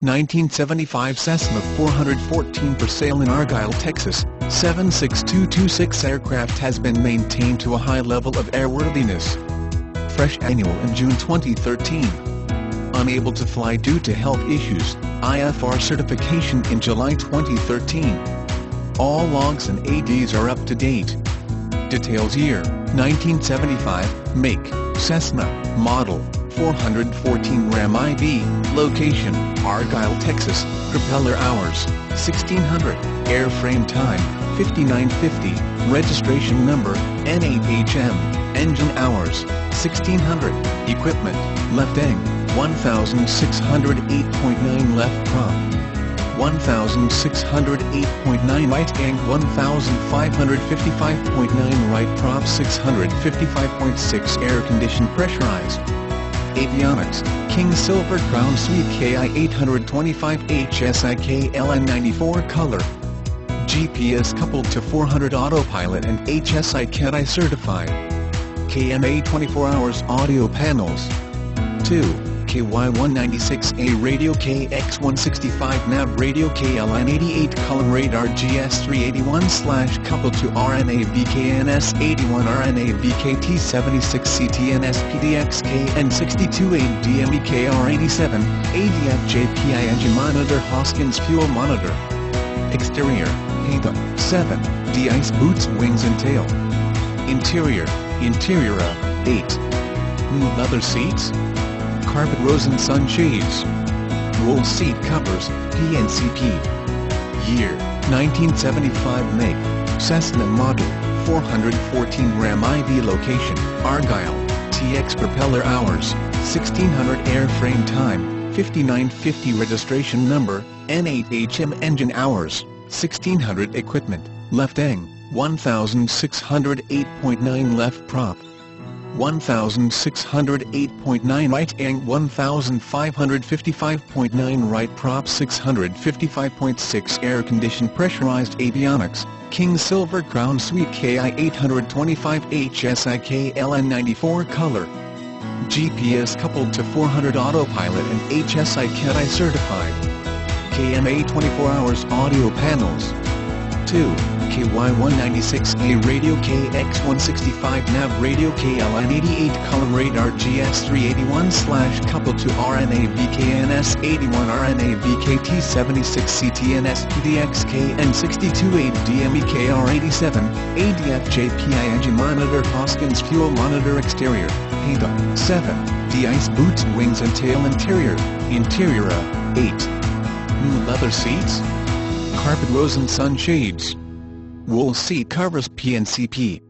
1975 Cessna 414 for sale in Argyle, Texas. 76226 aircraft has been maintained to a high level of airworthiness. Fresh annual in June 2013. Unable to fly due to health issues, IFR certification in July 2013. All logs and ADs are up to date. Details: year 1975, make Cessna, model 414 Ram IV, location Argyle, Texas, propeller hours 1600, airframe time 5950, registration number N8HM, engine hours 1600, equipment left wing 1608.9 left prop, 1608.9 right wing, 1555.9 right prop, 655.6 air conditioned pressurized. Avionics, King Silver Crown Suite KI-825 HSI KLN94 color. GPS coupled to 400 autopilot and HSI CAT-I certified. KMA 24 hours audio panels. 2. KY196A radio, KX165 nav radio, KLN88 color radar, GS381/ coupled to RNA VKNS81 RNA VKT76 CTNS PDX KN62A DMEKR87 ADF JPI engine monitor, Hoskins fuel monitor. Exterior, paint 7, de-ice boots, wings and tail. Interior 8. New leather seats, carpet rose and sunshades, roll seat covers, PNCP. Year 1975 make Cessna model 414 Ram IV, location Argyle, TX propeller hours 1600, airframe time 5950, registration number N8HM, engine hours 1600, equipment left wing 1608.9 left prop, 1608.9 right wing, 1555.9 right prop, 655.6 air conditioned pressurized. Avionics, King Silver Crown Suite KI-825 HSI KLN94 color. GPS coupled to 400 autopilot and HSI CAT-I certified. KMA 24 hours audio panels. 2. KY196A radio, KX165 nav radio, KLN88 color radar, GS381/ coupled to RNA VKNS81 RNA VKT76 CTNS PDX KN62A DMEKR87 ADF JPI engine monitor, Hoskins fuel monitor. Exterior, paint 7, de-ice boots, wings and tail. Interior 8. New leather seats, carpet rose and sunshades, roll seat covers, PNCP.